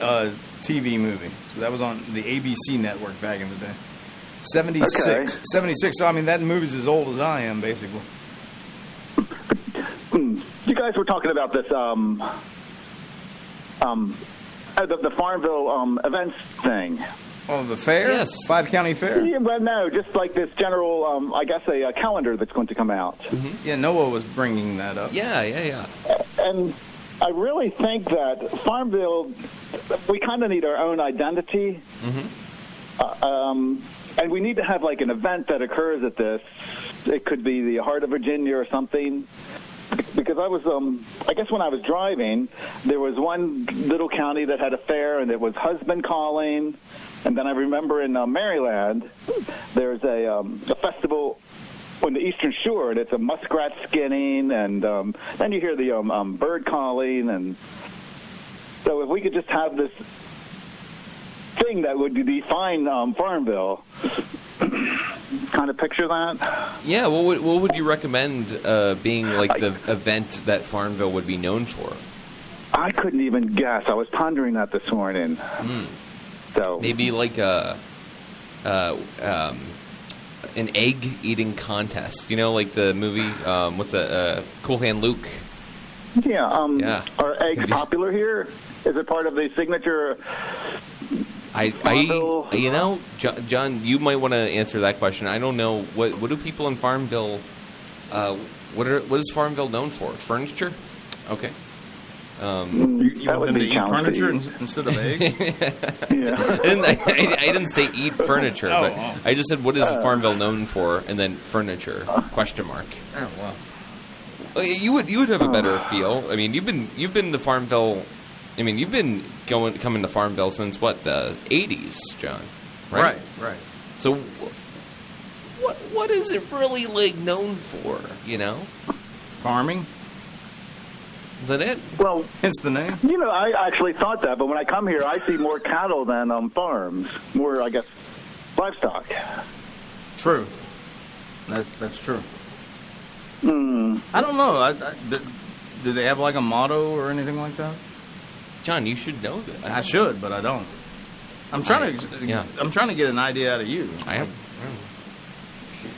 TV movie. So that was on the ABC network back in the day. 76. Okay. 76. So, I mean, that movie's as old as I am, basically. You guys were talking about this, the Farmville events thing. Oh, the fair? Yes. 5-county fair? Yeah, but no, just like this general, I guess, a calendar that's going to come out. Mm-hmm. Yeah, Noah was bringing that up. Yeah. And I really think that Farmville, we kind of need our own identity. Mm-hmm. And we need to have like an event that occurs at this. It could be the Heart of Virginia or something. Because I was, I guess when I was driving, there was one little county that had a fair, and it was husband calling, And then I remember in Maryland, there's a festival on the Eastern Shore, and it's a muskrat skinning, and then you hear the bird calling. And so if we could just have this thing that would define Farmville, kind of picture that. Yeah, what would you recommend being like the event that Farmville would be known for? I couldn't even guess. I was pondering that this morning. So maybe like an egg eating contest. You know, like the movie. What's that? Cool Hand Luke. Yeah. Are eggs popular here? Is it part of the signature? You know, John, you might want to answer that question. I don't know what do people in Farmville. What is Farmville known for? Furniture. Okay. You want them to eat furniture instead of eggs? I didn't say eat furniture, but I just said what is Farmville known for, and then furniture ? Oh wow. You would have a better feel. I mean, you've been to Farmville. I mean, you've been coming to Farmville since what, the 80s, John? Right. So, what is it really like known for? You know, farming. Is that it? Well, hence the name. You know, I actually thought that, but when I come here, I see more cattle than farms. More, I guess, livestock. True. That's true. I don't know. Do they have like a motto or anything like that? John, you should know that. I should, but I don't. I'm trying to get an idea out of you.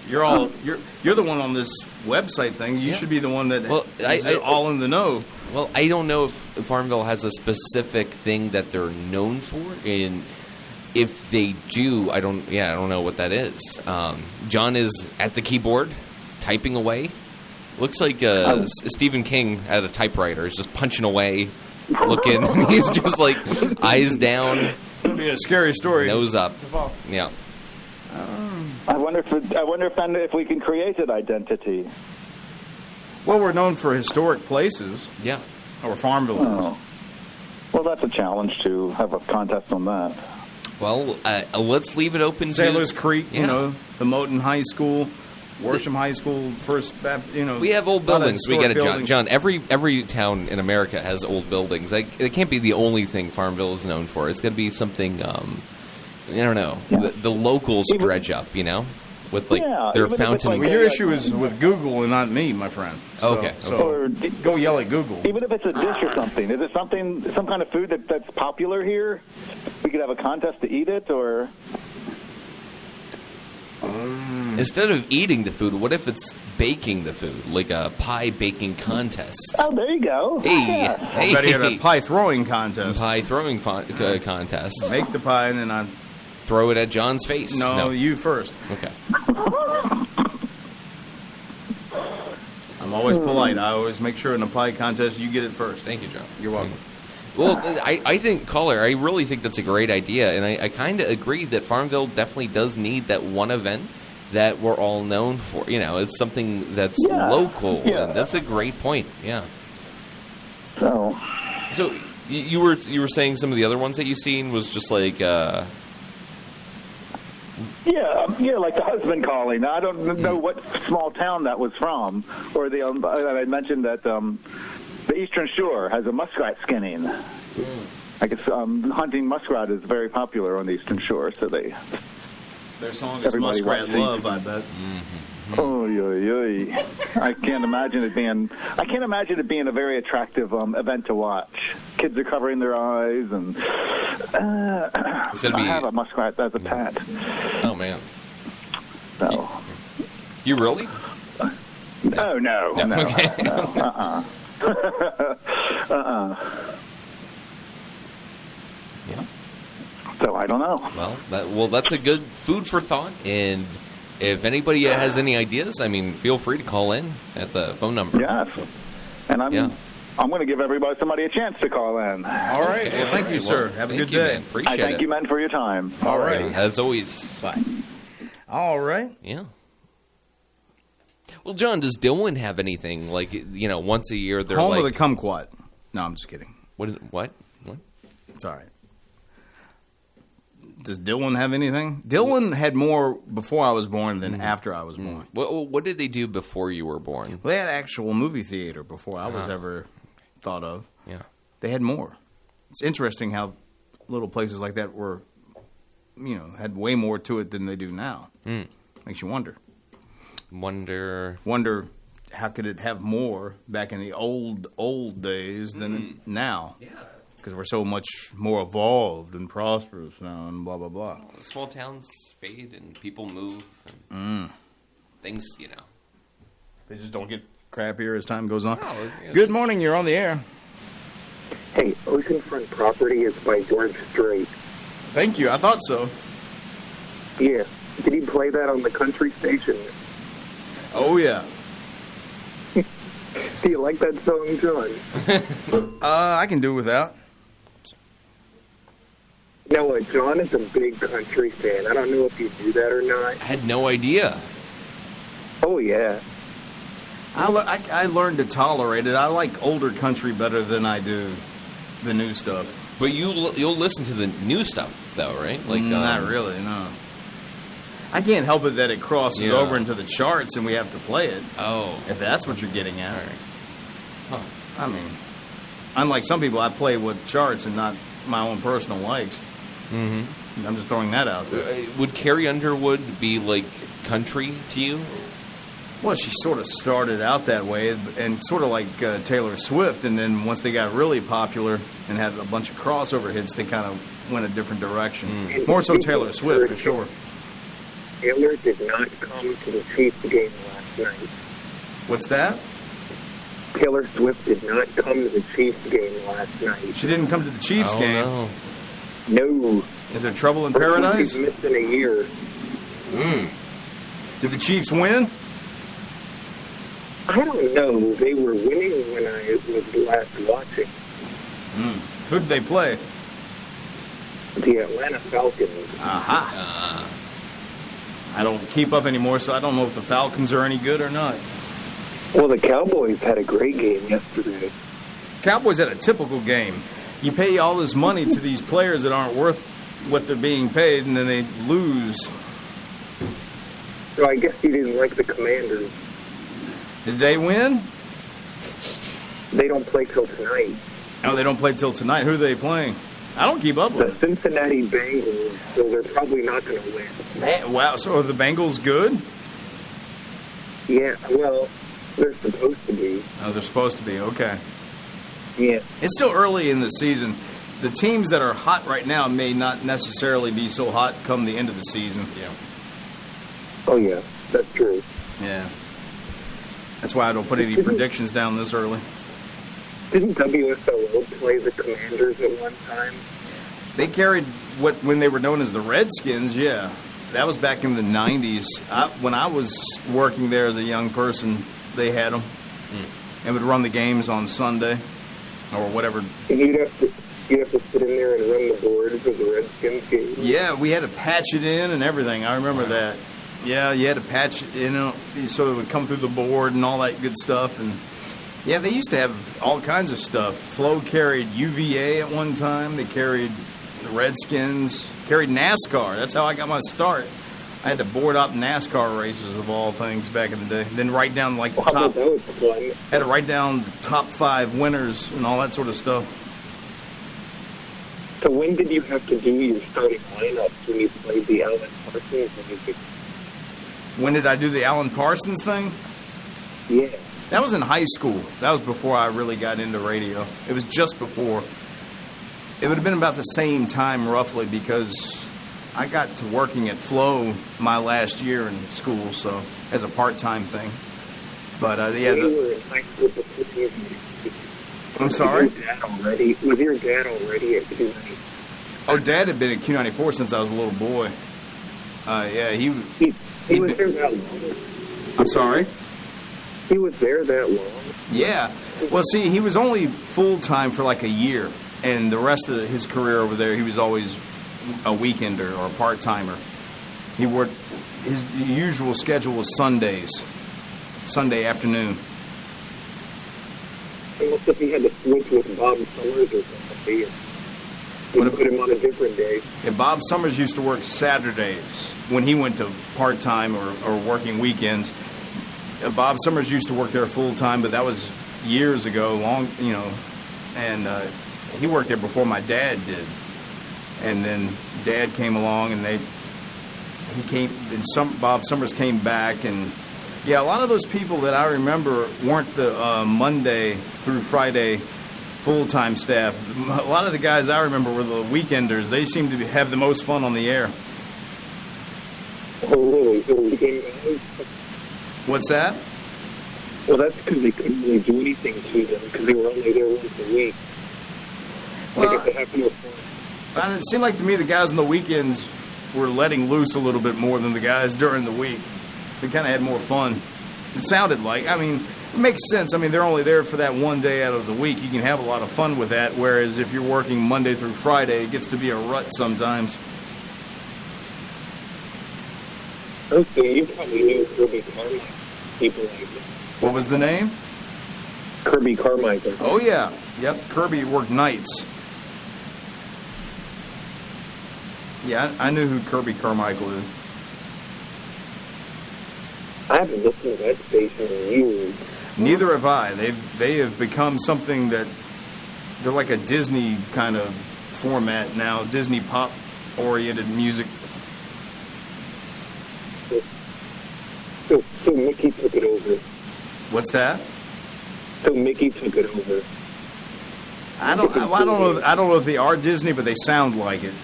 You're the one on this website thing. You should be the one that is all in the know. Well, I don't know if Farmville has a specific thing that they're known for, and if they do, I don't know what that is. John is at the keyboard, typing away. Looks like Stephen King at a typewriter. Is just punching away, looking. He's just like eyes down. It'll be a scary story. Nose up. Yeah. I wonder if we can create an identity. Well, we're known for historic places. Yeah. Or Farmville is. Well, that's a challenge to have a contest on that. Well, let's leave it open. Sailors Creek, you know, the Moton High School, Worsham High School, First Baptist, you know. We have old buildings. We get it, John. Every town in America has old buildings. It can't be the only thing Farmville is known for. It's going to be something, I don't know, the locals dredge up, you know, with like their fountain. Well, your issue is with Google and not me, my friend. Okay. So go yell at Google. Even if it's a dish or something, is it some kind of food that's popular here? We could have a contest to eat it, or instead of eating the food, what if it's baking the food, like a pie baking contest? Oh, there you go. Hey, I bet you had a pie throwing contest. Contest. Make the pie and then I throw it at John's face. No, you first. Okay. I'm always polite. I always make sure in a pie contest you get it first. Thank you, John. You're welcome. Well, I think, caller, I really think that's a great idea, and I kind of agree that Farmville definitely does need that one event that we're all known for. You know, it's something that's local, and that's a great point. Yeah. So you were saying some of the other ones that you've seen was just like. Yeah, like the husband calling. I don't know what small town that was from, or I mentioned that. The Eastern Shore has a muskrat skinning. I guess hunting muskrat is very popular on the Eastern Shore, so their song is Muskrat Love, I bet. Oh, I can't imagine it being a very attractive event to watch. Kids are covering their eyes, and I have a muskrat as a pet. Oh man! So. You really? Oh no. Okay. No. Yeah. So I don't know. Well, that's a good food for thought. And if anybody has any ideas, I mean, feel free to call in at the phone number. Yes. And I'm going to give somebody a chance to call in. All right. Well, thank you, sir. Have a good day. Man. Appreciate it. Thank you, men, for your time. All right. As always. Bye. All right. Yeah. Well, John, does Dillon have anything like, you know, once a year they're Home like... of the Kumquat. No, I'm just kidding. What? It's all right. Does Dylan have anything? Dylan had more before I was born than after I was born. What did they do before you were born? Well, they had actual movie theater before I was ever thought of. Yeah. They had more. It's interesting how little places like that were, had way more to it than they do now. Makes you wonder. Wonder how could it have more back in the old days than now? Yeah. Because we're so much more evolved and prosperous now and blah, blah, blah. Well, small towns fade and people move and things, They just don't get crappier as time goes on. No, Good morning, you're on the air. Hey, Oceanfront Property is by George Strait. Thank you, I thought so. Yeah. Did he play that on the country station? Oh, yeah. Do you like that song, John? I can do without. No, John is a big country fan. I don't know if you knew that or not. I had no idea. Oh, yeah. I learned to tolerate it. I like older country better than I do the new stuff. But you'll listen to the new stuff, though, right? Like Not really, no. I can't help it that it crosses over into the charts and we have to play it. Oh. If that's what you're getting at. All right. Huh. I mean, unlike some people, I play with charts and not my own personal likes. Mm-hmm. I'm just throwing that out there. Would Carrie Underwood be like country to you? Well, she sort of started out that way, and sort of like Taylor Swift, and then once they got really popular and had a bunch of crossover hits, they kind of went a different direction. More so Taylor Swift, for sure. Taylor did not come to the Chiefs game last night. What's that? Taylor Swift did not come to the Chiefs game last night. She didn't come to the Chiefs game? No. Is there trouble in paradise? She's missed in a year. Did the Chiefs win? I don't know. They were winning when I was last watching. Who did they play? The Atlanta Falcons. Aha. I don't keep up anymore, so I don't know if the Falcons are any good or not. Well, the Cowboys had a great game yesterday. Cowboys had a typical game. You pay all this money to these players that aren't worth what they're being paid, and then they lose. So I guess you didn't like the Commanders. Did they win? They don't play till tonight. Oh, they don't play till tonight. Who are they playing? I don't keep up with the Cincinnati Bengals, so they're probably not going to win. Man, wow, so are the Bengals good? Yeah, well, they're supposed to be. Oh, they're supposed to be, okay. Yeah. It's still early in the season. The teams that are hot right now may not necessarily be so hot come the end of the season. Yeah. Oh, yeah, that's true. Yeah. That's why I don't put any predictions down this early. Didn't WSOL play the Commanders at one time? They carried when they were known as the Redskins, yeah. That was back in the 90s. When I was working there as a young person, they had them. And would run the games on Sunday or whatever. And you'd have to sit in there and run the boards of the Redskins game? Yeah, we had to patch it in and everything. I remember that. Yeah, you had to patch it in so it would come through the board and all that good stuff. And yeah, they used to have all kinds of stuff. Flo carried UVA at one time. They carried the Redskins, carried NASCAR. That's how I got my start. I had to board up NASCAR races of all things back in the day. Then write down like the top. That was fun. Had to write down the top 5 winners and all that sort of stuff. So when did you have to do your starting lineup when you played the Alan Parsons music? When did I do the Alan Parsons thing? Yeah. That was in high school. That was before I really got into radio. It was just before. It would have been about the same time, roughly, because I got to working at Flo my last year in school, so as a part-time thing. But, yeah. You were in high school before you. I'm sorry? Was your dad already at Q94? Oh, Dad had been at Q94 since I was a little boy. Yeah, he was there that long. I'm sorry? He was there that long? Yeah. Well, see, he was only full-time for like a year, and the rest of his career over there, he was always a weekender or a part-timer. He worked, his usual schedule was Sundays, Sunday afternoon. Almost if he had to switch with Bob Summers or something. We put him on a different day. Yeah, Bob Summers used to work Saturdays when he went to part-time or working weekends. Bob Summers used to work there full-time, but that was years ago, and he worked there before my dad did. And then Dad came along, and Bob Summers came back, and yeah, a lot of those people that I remember weren't the Monday through Friday full-time staff. A lot of the guys I remember were the weekenders. They seemed to have the most fun on the air. Oh, really? So we became guys? What's that? Well, that's because they couldn't really do anything to them because they were only there once a week. Well, they have no fun. It seemed like to me the guys on the weekends were letting loose a little bit more than the guys during the week. They kind of had more fun. It sounded like. I mean, it makes sense. I mean, they're only there for that one day out of the week. You can have a lot of fun with that, whereas if you're working Monday through Friday, it gets to be a rut sometimes. Okay, you probably knew Kirby Carmichael, people like that. What was the name? Kirby Carmichael. Oh, yeah. Yep, Kirby worked nights. Yeah, I knew who Kirby Carmichael is. I haven't listened to that station in years. Neither have I. They have become something that they're like a Disney kind of format now, Disney pop-oriented music. So Mickey took it over. What's that? So Mickey took it over. I don't know if they are Disney, but they sound like it.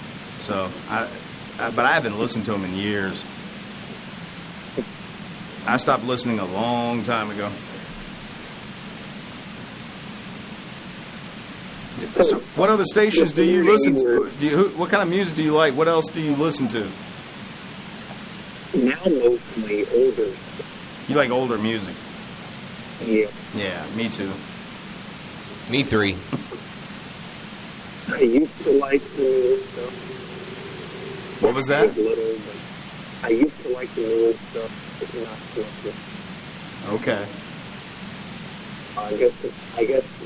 So but I haven't listened to them in years. I stopped listening a long time ago. So what other stations do you listen to? What kind of music do you like? What else do you listen to? Now mostly older. You like older music? Yeah. Yeah, me too. Me 3. I used to like the newer stuff. What was that? I used to like the newer stuff, but not so much. Okay. I guess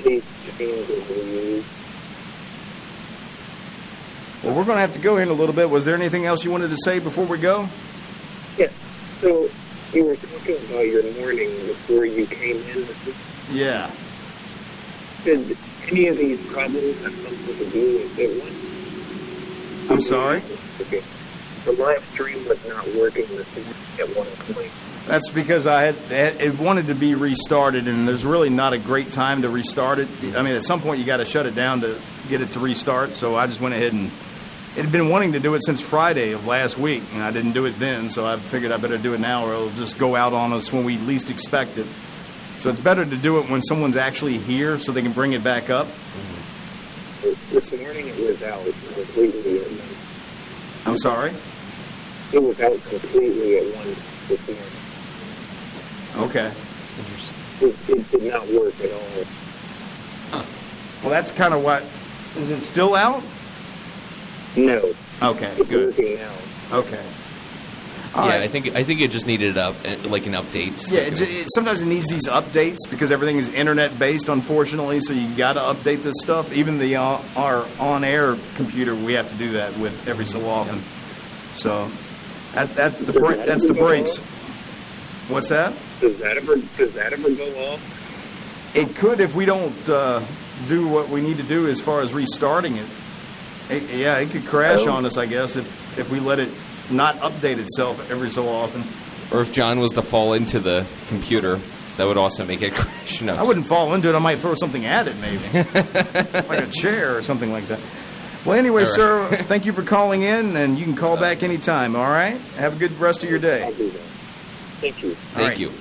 taste change over the years. Well, we're going to have to go here in a little bit. Was there anything else you wanted to say before we go? Yeah. So you were talking about your morning before you came in. Yeah. Did any of these problems have something to do with it? One? I'm sorry? Okay. The live stream was not working this morning at one point. That's because it wanted to be restarted, and there's really not a great time to restart it. I mean, at some point you got to shut it down to get it to restart. So I just went ahead and it had been wanting to do it since Friday of last week, and I didn't do it then. So I figured I better do it now, or it'll just go out on us when we least expect it. So it's better to do it when someone's actually here, so they can bring it back up. This morning it was out completely at 1. I'm sorry? It was out completely at 1 this morning. Okay. It did not work at all. Huh. Well, that's kind of what... Is it still out? No. Okay, it's good. Working now. Okay. All right. I think it just needed like an update. Yeah, sometimes it needs these updates because everything is internet-based, unfortunately, so you got to update this stuff. Even our on-air computer, we have to do that with every so often. So that's the breaks. What's that? Does that ever go off? It could if we don't do what we need to do as far as restarting it. It could crash on us, I guess, if we let it not update itself every so often. Or if John was to fall into the computer, that would also make it crash. No, I wouldn't fall into it. I might throw something at it, maybe. Like a chair or something like that. Well, anyway, right. Sir, thank you for calling in, and you can call back anytime, all right? Have a good rest of your day. I'll do that. Thank you. Thank you.